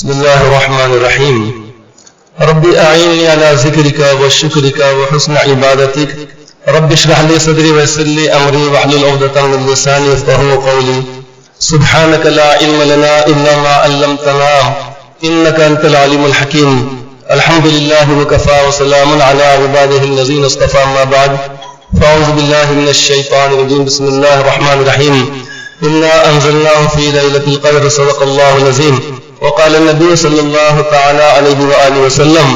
بسم الله الرحمن الرحيم. رب أعيني على ذكرك وشكرك وحسن عبادتك. رب اشرح لي صدري ويسر لي أمري واحلل عقدة من لساني يفقهوا قولي. سبحانك لا علم لنا إلا ما علمتنا إنك أنت العليم الحكيم. الحمد لله وكفى وسلام على عباده الذين اصطفى. ما بعد، فأعوذ بالله من الشيطان الرجيم. بسم الله الرحمن الرحيم. إنا أنزلناه في ليلة القدر. صدق الله العظيم. وقال النبي صلى الله تعالى عليه وآله وسلم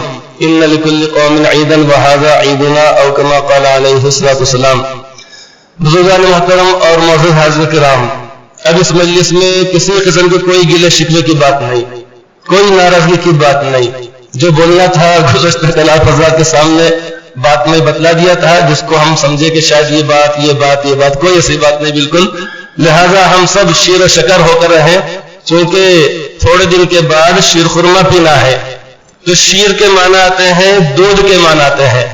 إن لكل قوم عيدا وهذا عيدنا، أو كما قال عليه الصلاة والسلام. بزرگان محترم اور معزز حاضر کرام، اب اس مجلس میں کسی قسم کی کوئی گلے شکوے کی بات نہیں، کوئی ناراضگی کی بات نہیں. جو بولنا تھا گزشتہ کلام حضرات کے سامنے بات میں بتلا دیا تھا، جس کو ہم سمجھے کہ شاید یہ بات کوئی ایسی بات نہیں بالکل. لہذا ہم سب شیر و شکر ہو کر رہیں، چونکہ تھوڑے دن کے بعد شیر خورما پینا ہے. تو شیر کے معنی آتے ہیں دودھ کے معنی آتے ہیں،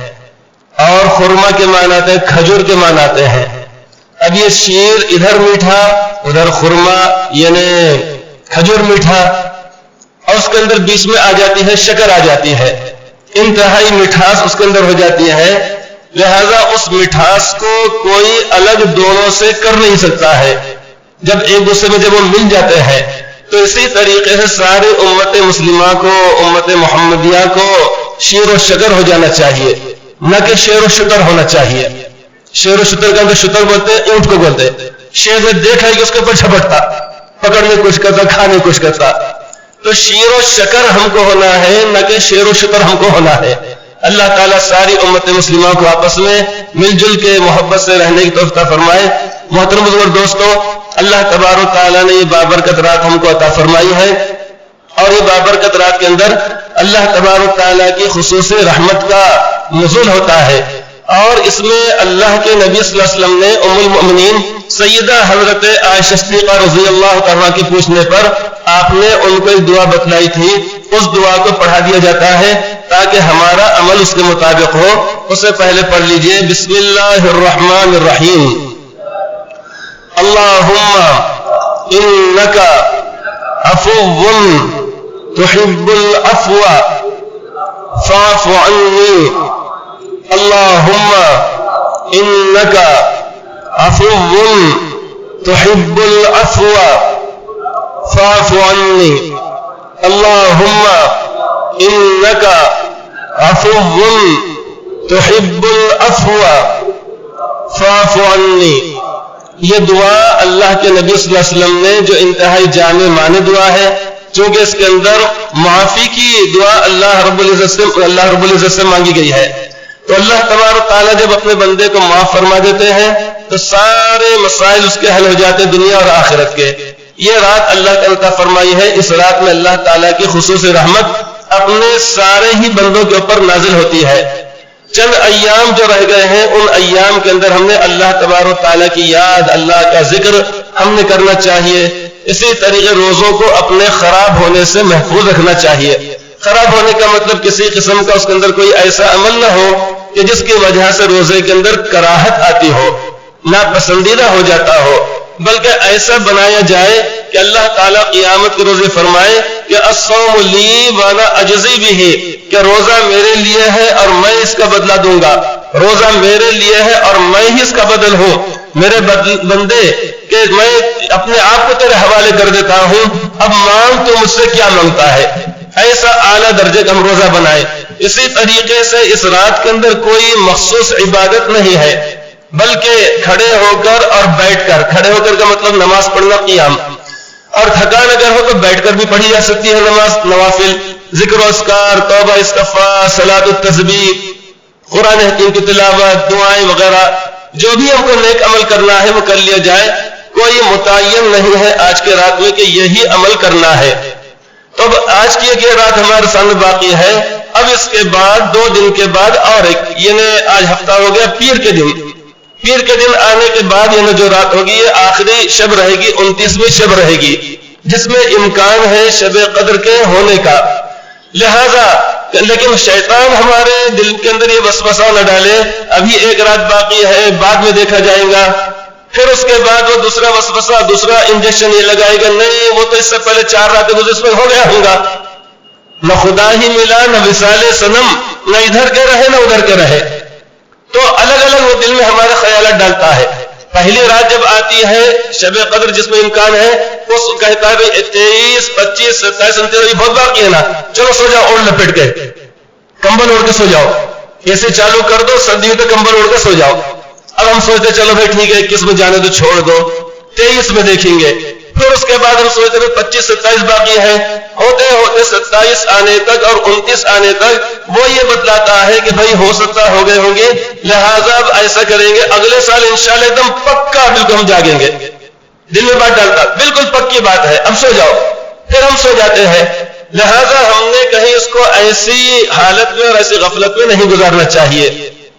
اور خورما کے معنی آتے ہیں کھجور کے معنی آتے ہیں. اب یہ شیر ادھر میٹھا ادھر خورما یعنی کھجور میٹھا، اور اس کے اندر بیچ میں آ جاتی ہے شکر آ جاتی ہے، انتہائی مٹھاس اس کے اندر ہو جاتی ہے. لہذا اس مٹھاس کو کوئی الگ دونوں سے کر نہیں سکتا ہے. جب ایک دوسرے میں جب وہ مل جاتے ہیں تو اسی طریقے سے ساری امت مسلمہ کو، امت محمدیہ کو شیر و شکر ہو جانا چاہیے، نہ کہ شیر و شکر ہونا چاہیے. شیر و شکر کا اندر شکر بولتے ہیں، اونٹ کو بولتے ہیں. شیر نے دیکھا کہ اس کے اوپر جھپٹتا، پکڑنے کی کوشش کرتا، کھانے کی کوشش کرتا. تو شیر و شکر ہم کو ہونا ہے، نہ کہ شیر و شکر ہم کو ہونا ہے. اللہ تعالیٰ ساری امت مسلمہ کو آپس میں مل جل کے محبت سے رہنے کی توفیق فرمائے. محترم بزرگ دوستو، اللہ تبارک و تعالیٰ نے یہ بابرکت رات ہم کو عطا فرمائی ہے، اور یہ بابرکت رات کے اندر اللہ تبارک و تعالیٰ کی خصوصی رحمت کا نزول ہوتا ہے. اور اس میں اللہ کے نبی صلی اللہ علیہ وسلم نے ام المؤمنین سیدہ حضرت عائشہ صدیقہ رضی اللہ تعالیٰ کے پوچھنے پر آپ نے ان کو ایک دعا بتلائی تھی. اس دعا کو پڑھا دیا جاتا ہے تاکہ ہمارا عمل اس کے مطابق ہو. اسے پہلے پڑھ لیجئے. بسم اللہ الرحمن الرحیم. اللہم انکا عفو تحب العفو فاعف عنی. اللہم انکا عفو تحب العفو فاعف عنی. اللہم انکا عفو تحب العفو فاعف عنی. یہ دعا اللہ کے نبی صلی اللہ علیہ وسلم نے جو انتہائی جامع معنی دعا ہے، چونکہ اس کے اندر معافی کی دعا اللہ رب العزت سے مانگی گئی ہے. تو اللہ تبارک تعالیٰ جب اپنے بندے کو معاف فرما دیتے ہیں تو سارے مسائل اس کے حل ہو جاتے ہیں دنیا اور آخرت کے. یہ رات اللہ کا عطا فرمائی ہے. اس رات میں اللہ تعالیٰ کی خصوصی رحمت اپنے سارے ہی بندوں کے اوپر نازل ہوتی ہے. چند ایام جو رہ گئے ہیں ان ایام کے اندر ہم نے اللہ تبارک تعالیٰ کی یاد، اللہ کا ذکر ہم نے کرنا چاہیے. اسی طریقے روزوں کو اپنے خراب ہونے سے محفوظ رکھنا چاہیے. خراب ہونے کا مطلب کسی قسم کا اس کے اندر کوئی ایسا عمل نہ ہو کہ جس کی وجہ سے روزے کے اندر کراہت آتی ہو، ناپسندیدہ ہو جاتا ہو، بلکہ ایسا بنایا جائے کہ اللہ تعالیٰ قیامت کے روزے فرمائے کہ الصوم لی وانا اجزی بھی، کہ روزہ میرے لیے ہے اور میں اس کا بدلہ دوں گا. روزہ میرے لیے ہے اور میں ہی اس کا بدل ہوں. میرے بندے کہ میں اپنے آپ کو تیرے حوالے کر دیتا ہوں، اب مانگ تو مجھ سے کیا مانگتا ہے. ایسا اعلیٰ درجے کا ہم روزہ بنائے. اسی طریقے سے اس رات کے اندر کوئی مخصوص عبادت نہیں ہے، بلکہ کھڑے ہو کر اور بیٹھ کر، کھڑے ہو کر کا مطلب نماز پڑھنا قیام، اور تھکان اگر ہو تو بیٹھ کر بھی پڑھی جا سکتی ہے نماز، نوافل، ذکر و اذکار، توبہ استغفار، صلاۃ التسبیح، قرآن حکیم کی تلاوت، دعائیں وغیرہ، جو بھی ہم کو نیک عمل کرنا ہے وہ کر لیا جائے. کوئی متعین نہیں ہے آج کے رات میں کہ یہی عمل کرنا ہے. تو اب آج کی ایک یہ رات ہمارے سامنے باقی ہے. اب اس کے بعد 2 دن کے بعد اور ایک، یعنی آج ہفتہ ہو گیا، پیر کے دن. پیر کے دن آنے کے بعد یعنی جو رات ہوگی یہ آخری شب رہے گی، 29ویں شب رہے گی، جس میں امکان ہے شب قدر کے ہونے کا. لہذا لیکن شیطان ہمارے دل کے اندر یہ وسوسہ نہ ڈالے ابھی ایک رات باقی ہے، بعد میں دیکھا جائے گا. پھر اس کے بعد وہ دوسرا وسوسہ، دوسرا انجیکشن یہ لگائے گا، نہیں وہ تو اس سے پہلے 4 راتیں گزر اس میں ہو گیا ہوگا، نہ خدا ہی ملا، نہ وصال صنم، نہ ادھر کے رہے نہ ادھر کے رہے. تو الگ الگ وہ دل میں ہمارے خیالات ڈالتا ہے. پہلی رات جب آتی ہے شب قدر جس میں امکان ہے، اس کہتا ہے 23 25 27 29 بہت باقی ہے نا، چلو سو جاؤ اوڑھ لپیٹ کے، کمبل اوڑھ کے سو جاؤ، ایسے چالو کر دو، سردی تو کمبل اوڑھ کے سو جاؤ. اب ہم سوچتے چلو بھائی ٹھیک ہے 21 میں جانے تو چھوڑ دو، 23 میں دیکھیں گے. پھر اس کے بعد ہم سوچتے ہیں 25 27 باقی ہے، ہوتے ہوتے 27 آنے تک اور 29 آنے تک وہ یہ بتلاتا ہے کہ بھائی ہو سکتا ہو گئے ہوں گے، لہٰذا اب ایسا کریں گے اگلے سال انشاءاللہ ایک دم پکا بالکل ہم جاگیں گے. دل میں بات ڈالتا بالکل پکی بات ہے، اب سو جاؤ. پھر ہم سو جاتے ہیں. لہٰذا ہم نے کہیں اس کو ایسی حالت میں اور ایسی غفلت میں نہیں گزارنا چاہیے،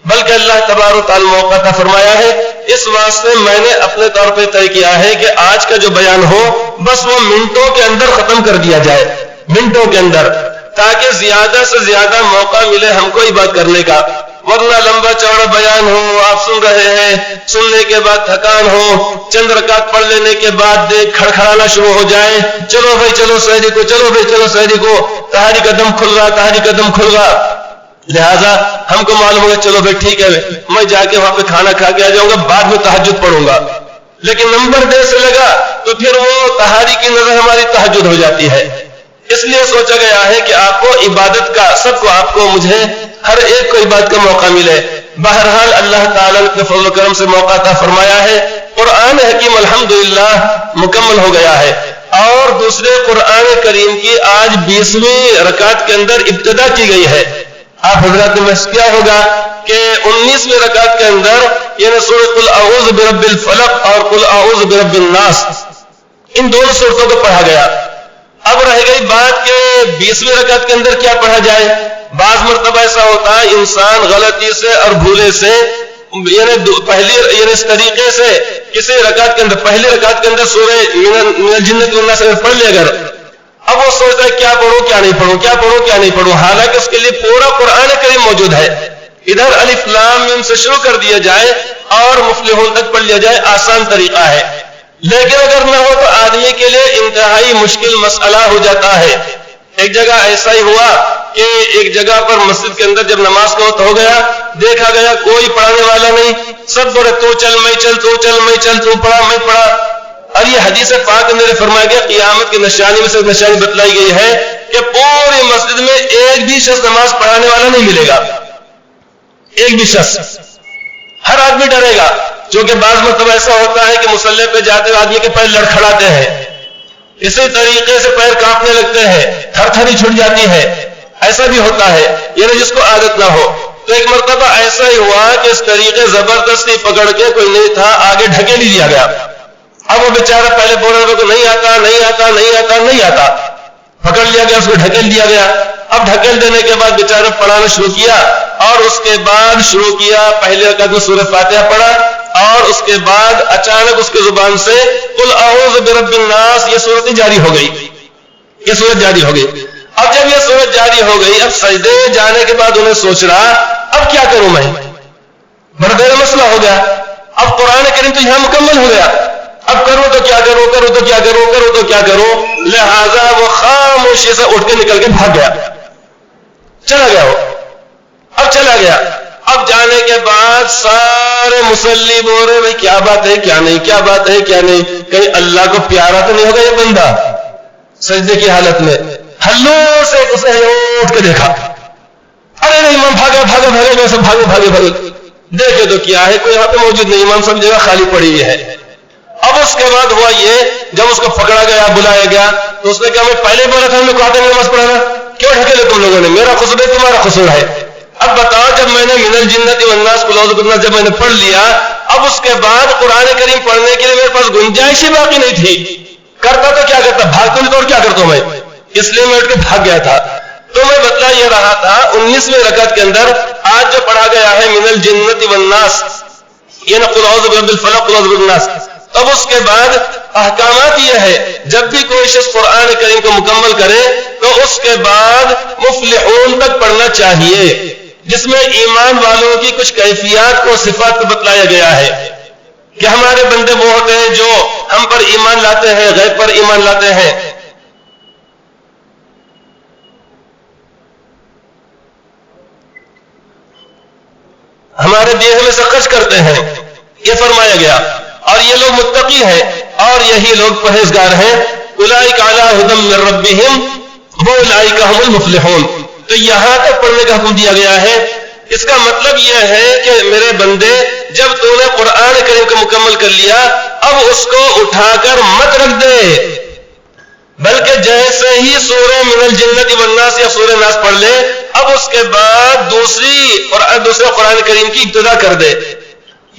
بلکہ اللہ تبارک و تعالی موقع عطا فرمایا ہے. اس واسطے میں نے اپنے طور پہ طے کیا ہے کہ آج کا جو بیان ہو بس وہ منٹوں کے اندر ختم کر دیا جائے، منٹوں کے اندر، تاکہ زیادہ سے زیادہ موقع ملے ہم کو یہ بات کرنے کا. ورنہ لمبا چوڑا بیان ہو، آپ سن رہے ہیں، سننے کے بعد تھکان ہو، چند رکعت پڑھ لینے کے بعد دیکھ کھڑکھڑانا شروع ہو جائے، چلو بھائی چلو سحری کو، چلو بھائی چلو سحری کو، تہاری قدم کھل رہا، تہاری قدم کھل رہا. لہذا ہم کو معلوم ہوگا چلو بھائی ٹھیک ہے میں جا کے وہاں پہ کھانا کھا کے آ جاؤں گا، بعد میں تہجد پڑھوں گا. لیکن نمبر دیر سے لگا تو پھر وہ تہاری کی نظر ہماری تہجد ہو جاتی ہے. اس لیے سوچا گیا ہے کہ آپ کو عبادت کا، سب کو، آپ کو، مجھے، ہر ایک کو عبادت کا موقع ملے. بہرحال اللہ تعالیٰ نے اپنے فضل و کرم سے موقع عطا فرمایا ہے. قرآن حکیم الحمدللہ مکمل ہو گیا ہے، اور دوسرے قرآن کریم کی آج 20ویں رکعت کے اندر ابتدا کی گئی ہے. آپ حضرات نے محسوس کیا ہوگا کہ 19ویں رکعت کے اندر یعنی سورۃ قل اعوذ برب الفلق اور قل اعوذ برب الناس، ان دونوں سورتوں کو پڑھا گیا. اب رہ گئی بات کہ 20ویں رکعت کے اندر کیا پڑھا جائے. بعض مرتبہ ایسا ہوتا ہے انسان غلطی سے اور بھولے سے یعنی اس طریقے سے کسی رکعت کے اندر، پہلی رکعت کے اندر سورہ من الجنۃ والناس پڑھ لے اگر، اب وہ سوچتا ہے کیا پڑھوں کیا نہیں پڑھوں، کیا پڑھوں کیا نہیں پڑھوں، حالانکہ اس کے لیے پورا قرآن کریم موجود ہے. ادھر الف لام میم سے شروع کر دیا جائے اور مفلحون تک پڑھ لیا جائے، آسان طریقہ ہے. لیکن اگر نہ ہو تو آدمی کے لیے انتہائی مشکل مسئلہ ہو جاتا ہے. ایک جگہ ایسا ہی ہوا کہ ایک جگہ پر مسجد کے اندر جب نماز کا وقت ہو گیا، دیکھا گیا کوئی پڑھانے والا نہیں، سب بولے تو چل میں چل، تو چل میں چل، تو پڑھا میں پڑھا. اور یہ حدیث پاک میں فرمایا گیا قیامت کی نشانی میں سے نشانی بتلائی گئی ہے کہ پوری مسجد میں ایک بھی شخص نماز پڑھانے والا نہیں ملے گا، ایک بھی شخص. ہر آدمی ڈرے گا، کیونکہ بعض مرتبہ ایسا ہوتا ہے کہ مصلی پہ جاتے ہوئے آدمی کے پیر لڑکھڑاتے ہیں، اسی طریقے سے پیر کانپنے لگتے ہیں، تھر تھری چھٹ جاتی ہے، ایسا بھی ہوتا ہے، یعنی جس کو عادت نہ ہو. تو ایک مرتبہ ایسا ہی ہوا کہ اس طریقے زبردستی پکڑ کے، کوئی نہیں تھا، آگے ڈھکیل ہی دیا گیا. اب وہ بیچارہ پہلے بول رہے کو نہیں آتا نہیں آتا نہیں آتا نہیں آتا، پکڑ لیا گیا، اس کو ڈھکیل دیا گیا. اب ڈھکیل دینے کے بعد بیچارہ پڑھانا شروع کیا، اور اس کے بعد شروع کیا پہلی رکعت میں سورہ فاتحہ پڑھا، اور اس کے بعد اچانک اس کی زبان سے قل اعوذ برب الناس یہ صورت جاری ہو گئی، یہ صورت جاری ہو گئی. اب جب یہ صورت جاری ہو گئی، اب سجدے جانے کے بعد انہیں سوچ رہا اب کیا کروں میں، بڑا بڑا مسئلہ ہو گیا. اب قرآن کریم تو یہاں مکمل ہو گیا، اب کروں تو کیا کروں، کروں تو کیا کروں، کروں تو کیا کروں. لہذا وہ خاموشی سے اٹھ کے نکل کے بھاگ گیا، چلا گیا. وہ اب چلا گیا. اب جانے کے بعد سارے مصلی بول رہے بھائی کیا بات ہے کیا نہیں، کیا بات ہے کیا نہیں، کہیں اللہ کو پیارا تو نہیں ہوگا یہ بندہ. سجدے کی حالت میں ہلو سے اسے اٹھ کے دیکھا، ارے نہیں امام بھاگے بھاگے بھاگے میں سب بھاگے بھاگے بھاگے دیکھے تو کیا ہے، کوئی یہاں پہ موجود نہیں، امام سب جگہ خالی پڑی ہوئی ہے. اب اس کے بعد ہوا یہ، جب اس کو پکڑا گیا بلایا گیا تو اس نے کہا میں پہلے بولا تھا ہمیں کہا تھا نماز پڑھانا، کیوں ڈھکیلے تم لوگوں نے، میرا قصور ہے تمہارا قصور ہے. اب بتاؤ جب میں نے من الجنۃ والناس قل اعوذ بالناس جب میں نے پڑھ لیا، اب اس کے بعد قرآن کریم پڑھنے کے لیے میرے پاس گنجائش ہی باقی نہیں تھی. کرتا تو کیا کرتا، بھاگتا نہیں تو اور کیا کرتا ہوں میں، اس لیے میں اٹھ کے بھاگ گیا تھا. تو میں بتلا یہ رہا تھا 19ویں رکعت کے اندر آج جو پڑھا گیا ہے من الجنۃ والناس یعنی قل اعوذ برب الفلق قل اعوذ برب الناس. اب اس کے بعد احکامات یہ ہے جب بھی کوئی شخص قرآن کریم کو مکمل کرے تو اس کے بعد مفلحون تک پڑھنا چاہیے، جس میں ایمان والوں کی کچھ کیفیات کو صفات کو بتلایا گیا ہے کہ ہمارے بندے وہ ہوتے ہیں جو ہم پر ایمان لاتے ہیں، غیب پر ایمان لاتے ہیں. دیے میں سے خرچ کرتے ہیں، یہ فرمایا گیا، اور یہ لوگ متقی ہیں اور یہی لوگ پرہیزگار ہیں، اولئک علی ھدی من ربہم واولئک ھم المفلحون۔ تو یہاں تک پڑھنے کا حکم دیا گیا ہے۔ اس کا مطلب یہ ہے کہ میرے بندے، جب تو نے قرآن کریم کو مکمل کر لیا، اب اس کو اٹھا کر مت رکھ دے، بلکہ جیسے ہی سورہ من الجنۃ والناس یا سورہ ناس پڑھ لے، اب اس کے بعد دوسرے قرآن کریم کی ابتدا کر دے۔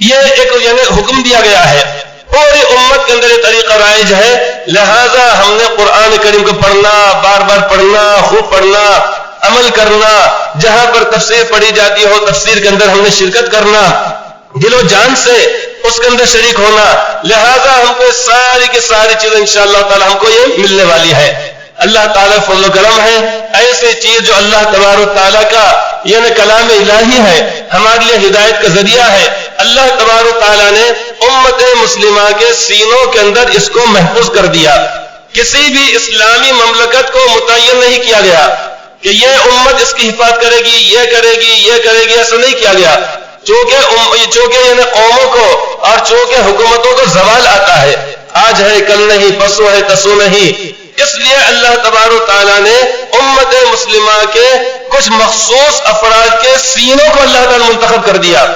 یہ ایک یعنی حکم دیا گیا ہے، پوری امت کے اندر یہ طریقہ رائج ہے، لہذا ہم نے قرآن کریم کو پڑھنا، بار بار پڑھنا، خوب پڑھنا، عمل کرنا، جہاں پر تفسیر پڑھی جاتی ہو تفسیر کے اندر ہم نے شرکت کرنا، دل و جان سے اس کے اندر شریک ہونا، لہذا ہم کو ساری کی ساری چیزیں انشاءاللہ تعالی ہم کو یہ ملنے والی ہے۔ اللہ تعالیٰ فضل و کرم ہے، ایسی چیز جو اللہ تبارک تعالیٰ کا یعنی کلام الہی ہے، ہمارے لیے ہدایت کا ذریعہ ہے۔ اللہ تبارک تعالیٰ نے امت مسلمہ کے سینوں کے اندر اس کو محفوظ کر دیا۔ کسی بھی اسلامی مملکت کو متعین نہیں کیا گیا کہ یہ امت اس کی حفاظت کرے گی، یہ کرے گی، یہ کرے گی، ایسا نہیں کیا گیا۔ چونکہ یعنی قوموں کو اور چونکہ حکومتوں کو زوال آتا ہے، آج ہے کل نہیں، پرسوں ہے تسوں نہیں، اس لیے اللہ تبارک تعالیٰ نے امت مسلمہ کے کچھ مخصوص افراد کے سینوں کو اللہ تعالیٰ منتخب کر دیا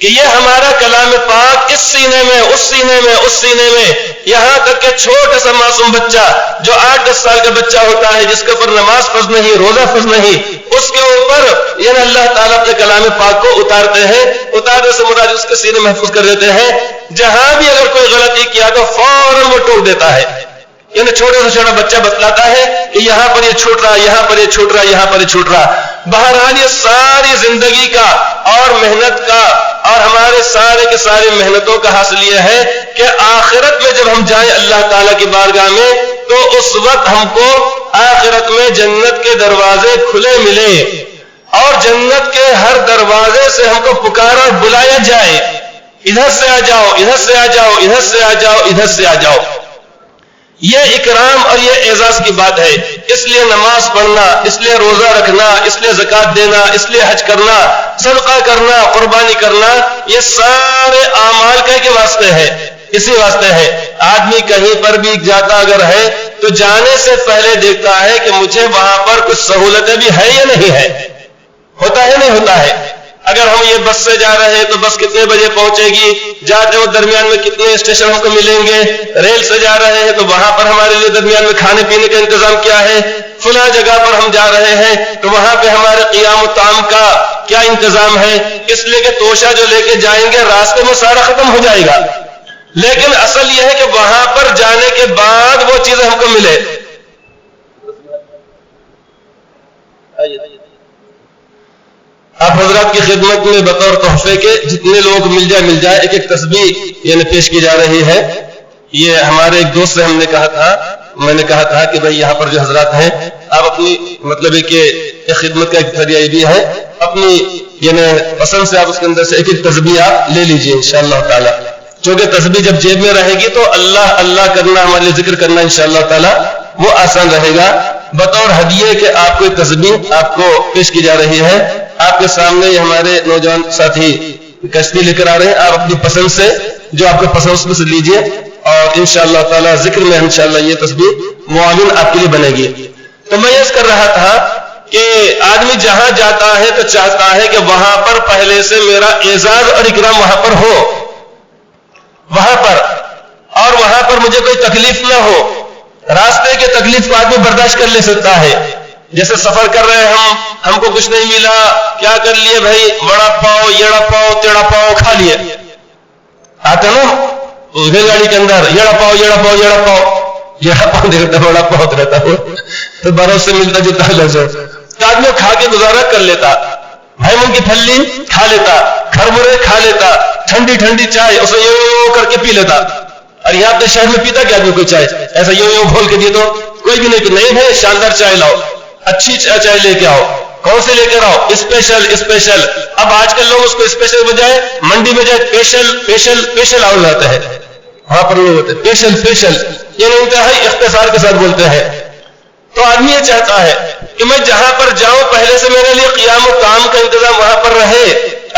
کہ یہ ہمارا کلام پاک اس سینے میں، اس سینے میں، اس سینے میں، یہاں تک کہ چھوٹا سا معصوم بچہ جو 8-10 سال کا بچہ ہوتا ہے، جس کے اوپر نماز فرض نہیں، روزہ فرض نہیں، اس کے اوپر یعنی اللہ تعالیٰ اپنے کلام پاک کو اتارتے ہیں، اتارنے سے مراد اس کے سینے محفوظ کر دیتے ہیں۔ جہاں بھی اگر کوئی غلطی کیا تو فوراً وہ ٹوک دیتا ہے، یعنی چھوٹے سے چھوٹا بچہ بتلاتا ہے کہ یہاں پر یہ چھوٹ رہا، یہاں پر یہ چھوٹ رہا، یہاں پر یہ چھوٹ رہا۔ بہرحال یہ ساری زندگی کا اور محنت کا اور ہمارے سارے کے سارے محنتوں کا حاصل یہ ہے کہ آخرت میں جب ہم جائیں اللہ تعالیٰ کی بارگاہ میں تو اس وقت ہم کو آخرت میں جنت کے دروازے کھلے ملے اور جنت کے ہر دروازے سے ہم کو پکارا بلایا جائے، ادھر سے آ جاؤ، ادھر سے آ جاؤ، ادھر سے آ جاؤ، ادھر سے آ جاؤ۔ یہ اکرام اور یہ اعزاز کی بات ہے، اس لیے نماز پڑھنا، اس لیے روزہ رکھنا، اس لیے زکوٰۃ دینا، اس لیے حج کرنا، صدقہ کرنا، قربانی کرنا، یہ سارے اعمال کے واسطے ہے، اسی واسطے ہے۔ آدمی کہیں پر بھی جاتا اگر ہے تو جانے سے پہلے دیکھتا ہے کہ مجھے وہاں پر کچھ سہولتیں بھی ہے یا نہیں ہے، ہوتا ہے نہیں ہوتا ہے۔ اگر ہم یہ بس سے جا رہے ہیں تو بس کتنے بجے پہنچے گی، جاتے وقت درمیان میں کتنے اسٹیشن ہم کو ملیں گے، ریل سے جا رہے ہیں تو وہاں پر ہمارے لیے درمیان میں کھانے پینے کا انتظام کیا ہے، فلاں جگہ پر ہم جا رہے ہیں تو وہاں پہ ہمارے قیام و طعام کا کیا انتظام ہے، اس لیے کہ توشہ جو لے کے جائیں گے راستے میں سارا ختم ہو جائے گا، لیکن اصل یہ ہے کہ وہاں پر جانے کے بعد وہ چیزیں ہم کو ملے۔ آپ حضرات کی خدمت میں بطور تحفے کے جتنے لوگ مل جائے ایک ایک تسبیح یعنی پیش کی جا رہی ہے۔ یہ ہمارے ایک دوست سے میں نے کہا تھا کہ بھائی یہاں پر جو حضرات ہیں آپ اپنی مطلب ہے کہ خدمت کا ایک ذریعہ یہ بھی ہے، اپنی یعنی پسند سے آپ اس کے اندر سے ایک ایک تسبیح آپ لے لیجئے انشاءاللہ تعالی، چونکہ تسبیح جب جیب میں رہے گی تو اللہ اللہ کرنا، ہمارے لیے ذکر کرنا انشاءاللہ تعالی وہ آسان رہے گا۔ بطور ہدیے کہ آپ کو ایک تسبیح آپ کو پیش کی جا رہی ہے، آپ کے سامنے یہ ہمارے نوجوان ساتھی کشتی لے کر آ رہے ہیں، آپ اپنی پسند سے جو آپ کو پسند اس میں سے لیجئے اور انشاءاللہ تعالی ذکر میں انشاءاللہ یہ تسبیح معاون آپ کے لیے بنے گی۔ تو میں یہ کر رہا تھا کہ آدمی جہاں جاتا ہے تو چاہتا ہے کہ وہاں پر پہلے سے میرا اعزاز اور اکرام وہاں پر ہو، وہاں پر، اور وہاں پر مجھے کوئی تکلیف نہ ہو۔ راستے کے تکلیف کو آدمی برداشت کر لے سکتا ہے، جیسے سفر کر رہے ہیں ہم کو کچھ نہیں ملا، کیا کر لیے بھائی، بڑا پاؤ، یڑا پاؤ، تیڑا پاؤ کھا لیے، آتے نا ریل گاڑی کے اندر یڑا پاؤ، یڑا پاؤ، یڑا پاؤ، یڑا پاؤ دیکھتا بڑا پاؤ رہتا ہو تو بروس سے ملتا جتا لفظ تو آدمی کھا کے گزارا کر لیتا، بھائی من کی پھلی کھا لیتا، کھرمرے کھا لیتا، ٹھنڈی ٹھنڈی چائے اسے یوں کر کے پی لیتا۔ اور یہاں اپنے شہر میں پیتا کیا آدمی کوئی چائے ایسا یوں کھول کے دیے تو کوئی بھی نہیں ہے، شاندار چائے لاؤ، اچھی چائے لے کے آؤ، کون سے لے کر آؤ، اسپیشل۔ اب آج کل لوگ اس کو اسپیشل بجائے منڈی میں جائے اسپیشل آؤ لاتے ہیں، وہاں پر لوگ ہوتے ہیں اسپیشل یعنی انتہائی اختصار کے ساتھ بولتے ہیں۔ تو آدمی یہ چاہتا ہے کہ میں جہاں پر جاؤں پہلے سے میرے لیے قیام و طعام کا انتظام وہاں پر رہے،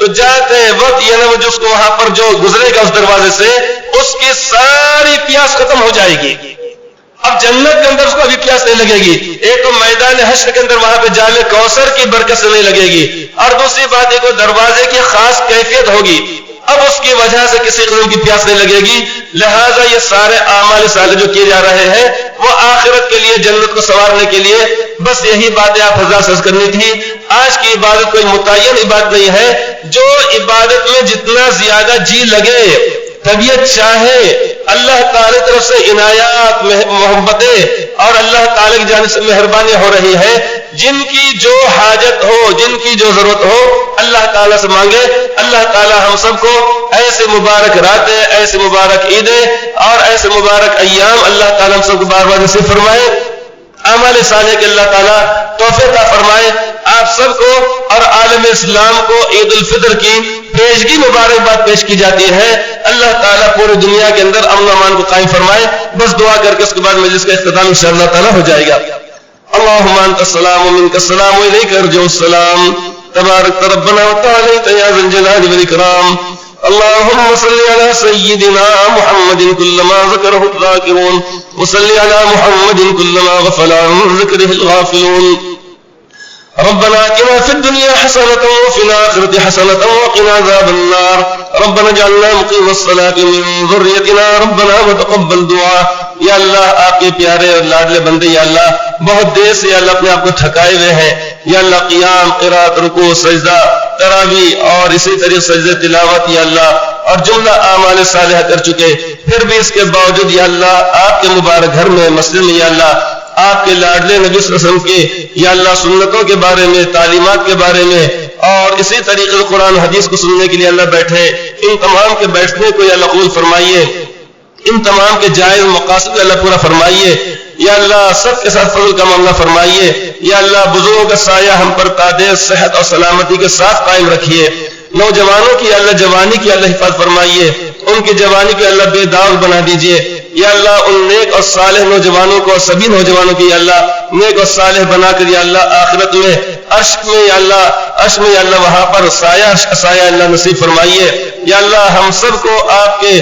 تو جاتے وقت یہ نہ جس کو وہاں پر جو گزرے گا اس دروازے سے اس کی ساری پیاس ختم ہو جائے گی. اب جنت کے اندر اس کو ابھی پیاس نہیں لگے گی. ایک تو میدان حشر کے اندر وہاں پہ جام کوثر کی برکت سے نہیں لگے گی, اور دوسری بات ایک دروازے کی خاص کیفیت ہوگی, اب اس کی وجہ سے کسی قسم کی پیاس نہیں لگے گی. لہذا یہ سارے اعمال صالح جو کیے جا رہے ہیں وہ آخرت کے لیے, جنت کو سنوارنے کے لیے. بس یہی باتیں آپ حضرات سے کرنی تھی. آج کی عبادت کوئی متعین عبادت نہیں ہے. جو عبادت میں جتنا زیادہ جی لگے, طبیعت چاہے, اللہ تعالی طرف سے عنایات محبتیں اور اللہ تعالی کی جانب سے مہربانی ہو رہی ہے, جن کی جو حاجت ہو, جن کی جو ضرورت ہو, اللہ تعالیٰ سے مانگے. اللہ تعالیٰ ہم سب کو ایسے مبارک راتیں, ایسے مبارک عیدیں اور ایسے مبارک ایام اللہ تعالیٰ ہم سب کو بار بار نصیب فرمائے. اعمال صالح کے اللہ تعالیٰ توفیق عطا فرمائے. آپ سب کو اور عالم اسلام کو عید الفطر کی پیشگی مبارکباد پیش کی جاتی ہے. اللہ تعالیٰ پوری دنیا کے اندر امن و امان کو قائم فرمائے. بس دعا کر کے اس کے بعد مجلس کا اختتام انشاءاللہ تعالیٰ ہو جائے گا. اللهم انت السلام ومنك السلام واليك ارجع السلام تبارك ربنا وتعالى يا ذا الجلال والاكرام. اللهم صل على سيدنا محمد كلما ذكره الذاكرون وصل على محمد كلما غفل عن ذكره الغافلون. ربنا آتنا في الدنيا حسنة وفي الآخرة حسنة وقنا عذاب النار. ربنا اجعلنا مقيم الصلاة من ذريتنا ربنا وتقبل دعاء. یا اللہ آپ کے پیارے اور لاڈلے بندے یا اللہ بہت دیر سے یا اللہ اپنے آپ کو تھکائے ہوئے ہیں. یا اللہ قیام, قرات, رکوع, سجدہ, تراویح اور اسی طریقے سجدہ تلاوت یا اللہ اور جملہ اعمال صالحہ کر چکے, پھر بھی اس کے باوجود یا اللہ آپ کے مبارک گھر میں مسجد میں یا اللہ آپ کے لاڈلے نبی صلی اللہ علیہ وسلم کے یا اللہ سنتوں کے بارے میں, تعلیمات کے بارے میں اور اسی طریقے سے قرآن حدیث کو سننے کے لیے اللہ بیٹھے. ان تمام کے بیٹھنے کو یا اللہ قبول فرمائیے. ان تمام کے جائز مقاصد کو اللہ پورا فرمائیے. یا اللہ سب کے ساتھ فضل کا معاملہ فرمائیے. یا اللہ بزرگوں کا سایہ ہم پر قادر صحت اور سلامتی کے ساتھ قائم رکھیے. نوجوانوں کی اللہ جوانی کی اللہ حفاظت فرمائیے. ان کی جوانی کی اللہ بے داغ بنا دیجیے. یا اللہ ان نیک اور صالح نوجوانوں کو اور سبھی نوجوانوں کی یا اللہ نیک اور صالح بنا کر یا اللہ آخرت میں عرش میں یا اللہ وہاں پر سایہ عرش کا سایہ اللہ نصیب فرمائیے. یا اللہ ہم سب کو آپ کے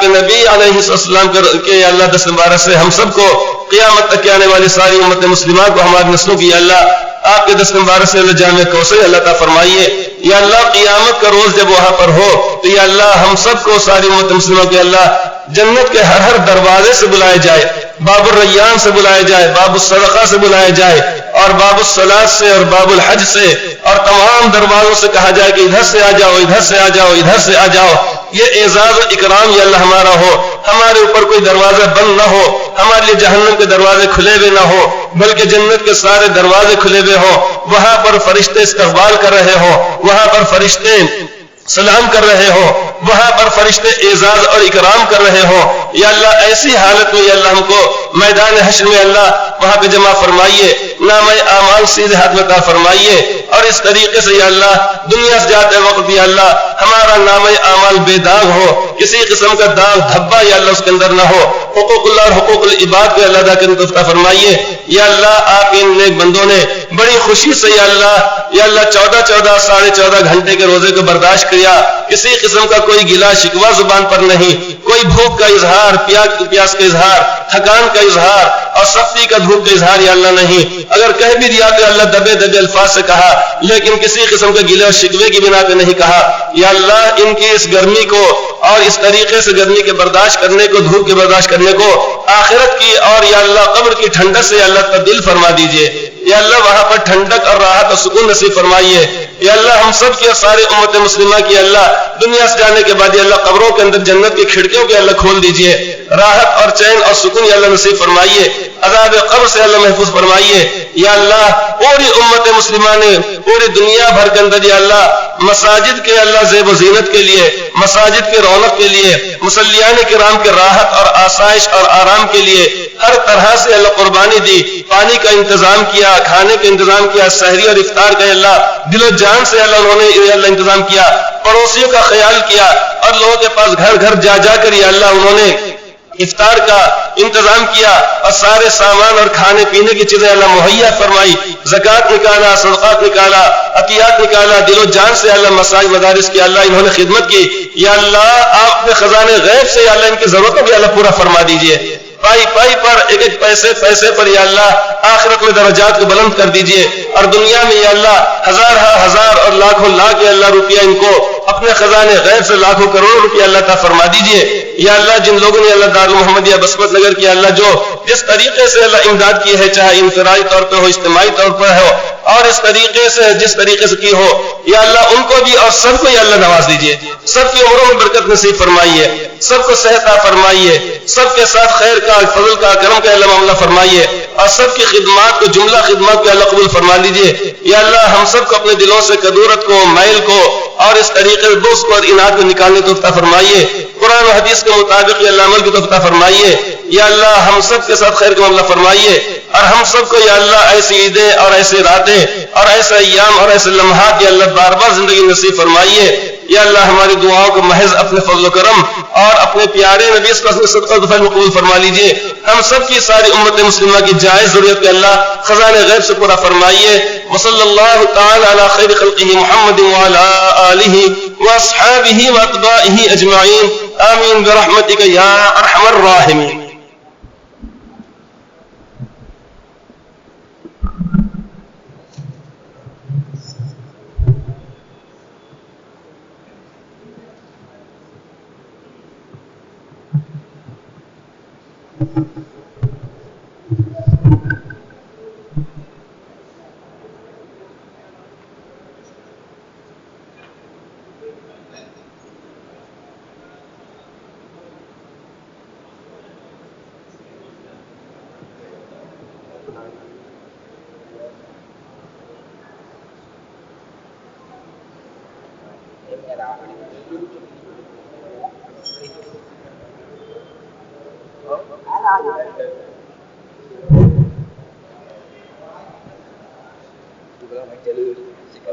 نبی علیہ السلام کے یا اللہ دست مبارک سے ہم سب کو قیامت تک آنے والی ساری امت مسلمہ کو ہماری نسلوں کی یا اللہ آپ کے دست مبارک سے اللہ جامع کوثر اللہ تعالیٰ فرمائیے. یا اللہ قیامت کا روز جب وہاں پر ہو تو یا اللہ ہم سب کو ساری امت مسلمہ کی اللہ جنت کے ہر دروازے سے بلائے جائے, باب الریان سے بلائے جائے, باب الصدقہ سے بلائے جائے اور باب الصلاۃ سے اور باب الحج سے اور تمام دروازوں سے کہا جائے کہ ادھر سے آ جاؤ, ادھر سے آ جاؤ, ادھر سے آ جاؤ. یہ اعزاز و اکرام یا اللہ ہمارا ہو. ہمارے اوپر کوئی دروازہ بند نہ ہو, ہمارے لیے جہنم کے دروازے کھلے ہوئے نہ ہو بلکہ جنت کے سارے دروازے کھلے ہوئے ہوں. وہاں پر فرشتے استقبال کر رہے ہوں, وہاں پر فرشتے سلام کر رہے ہو, وہاں پر فرشتے اعزاز اور اکرام کر رہے ہو. یا اللہ ایسی حالت میں یا اللہ ہم کو میدان حشر میں اللہ وہاں پہ جمع فرمائیے, نام اعمال سیدھے ہاتھ میں عطا فرمائیے. اور اس طریقے سے یا اللہ دنیا سے جاتے وقت یا اللہ ہمارا نام اعمال بے داغ ہو, کسی قسم کا داغ دھبا یا اللہ اس کے اندر نہ ہو. حقوق اللہ اور حقوق العباد کو اللہ ادا کرنے کو عطا فرمائیے. یا اللہ آپ کے ان نیک بندوں نے بڑی خوشی سے یا اللہ 14 ساڑھے 14 گھنٹے کے روزے کو برداشت کیا. کسی قسم کا کوئی گلا شکوہ زبان پر نہیں, کوئی بھوک کا اظہار, پیاس کا اظہار, تھکان کا اظہار اور سختی کا دھوپ کا اظہار یا اللہ نہیں. اگر کہہ بھی دیا تو اللہ دبے الفاظ سے کہا, لیکن کسی قسم کے گلے اور شکوے کی بنا پہ نہیں کہا. یا اللہ ان کی اس گرمی کو اور اس طریقے سے گرمی کے برداشت کرنے کو, دھوپ کے برداشت کرنے کو آخرت کی اور یا اللہ قبر کی ٹھنڈک سے یا اللہ تبدیل فرما دیجئے. یا اللہ وہاں پر ٹھنڈک اور راحت اور سکون نصیب فرمائیے. یا اللہ ہم سب کی سارے امت مسلمہ کی اللہ دنیا سے جانے کے بعد یا اللہ قبروں کے اندر جنت کی کھڑکیوں کے اللہ کھول دیجئے. راحت اور چین اور سکون یا اللہ نصیب فرمائیے. عذاب قبر سے اللہ محفوظ فرمائیے. یا اللہ پوری امت مسلمہ نے پوری دنیا بھر کے اندر یا اللہ مساجد کے اللہ زیب و زینت کے لیے, مساجد کے رونق کے لیے, مصلیان کرام کے راحت اور آسائش اور آرام کے لیے ہر طرح سے اللہ قربانی دی. پانی کا انتظام کیا, کھانے کا انتظام کیا, سحری اور افطار کا اللہ دل و جان سے اللہ انہوں نے اللہ انتظام کیا. پڑوسیوں کا خیال کیا اور لوگوں کے پاس گھر گھر جا کر یا اللہ انہوں نے افطار کا انتظام کیا اور سارے سامان اور کھانے پینے کی چیزیں اللہ مہیا فرمائی، زکوٰۃ نکالا، صدقات نکالا، عطیات نکالا، دل و جان سے اللہ مساجد مدارس کی اللہ انہوں نے خدمت کی. یا اللہ آپ اپنے خزانے غیب سے یا اللہ ان کی ضرورتوں کو اللہ پورا فرما دیجئے. پائی پائی پر ایک ایک پیسے پر یا اللہ آخرت میں درجات کو بلند کر دیجئے، اور دنیا میں یا اللہ ہزار اور لاکھوں لاکھ یا اللہ روپیہ ان کو اپنے خزانے غیر سے لاکھوں کروڑوں روپیہ اللہ عطا فرما دیجئے. یا اللہ جن لوگوں نے اللہ دار محمدیہ بسمت نگر کی اللہ جو جس طریقے سے اللہ امداد کی ہے، چاہے انفرادی طور پہ ہو، اجتماعی طور پر ہو، اور اس طریقے سے جس طریقے سے کی ہو، یا اللہ ان کو بھی اور سب کو یا اللہ نواز دیجئے، سب کی عمروں میں برکت نصیب فرمائیے، سب کو صحت عطا فرمائیے، سب کے ساتھ خیر کا، فضل کا، کرم کا اللہ معاملہ فرمائیے، اور سب کی خدمات کو، جملہ خدمات کو اللہ قبول فرما لیجئے. یا اللہ ہم سب کو اپنے دلوں سے کدورت کو، میل کو اور اس طریقے سے دوست کو اور اناد کو نکالنے کی توفیق فرمائیے. قرآن و حدیث کے مطابق یا اللہ عمل کی توفیق فرمائیے. یا اللہ ہم سب کے ساتھ خیر کا معاملہ فرمائیے، اور ہم سب کو یا اللہ ایسی عیدیں اور ایسی راتیں اور ایسے ایام اور ایسے لمحات یا اللہ بار بار زندگی نصیب فرمائیے. یا اللہ ہماری دعاؤں کو محض اپنے فضل و کرم اور اپنے پیارے نبی صلی اللہ علیہ وسلم صدقہ دفعہ قبول فرما لیجئے. ہم سب کی ساری امت مسلمہ کی جائز ضرورت کے اللہ خزانے غیب سے پورا فرمائیے. وصلی اللہ تعالی علی خیر خلقہ محمد وعلی آلہ واصحابہ واتباعہ اجمعین. آمین برحمتک یا ارحم الراحمین. Juga main jalur, cek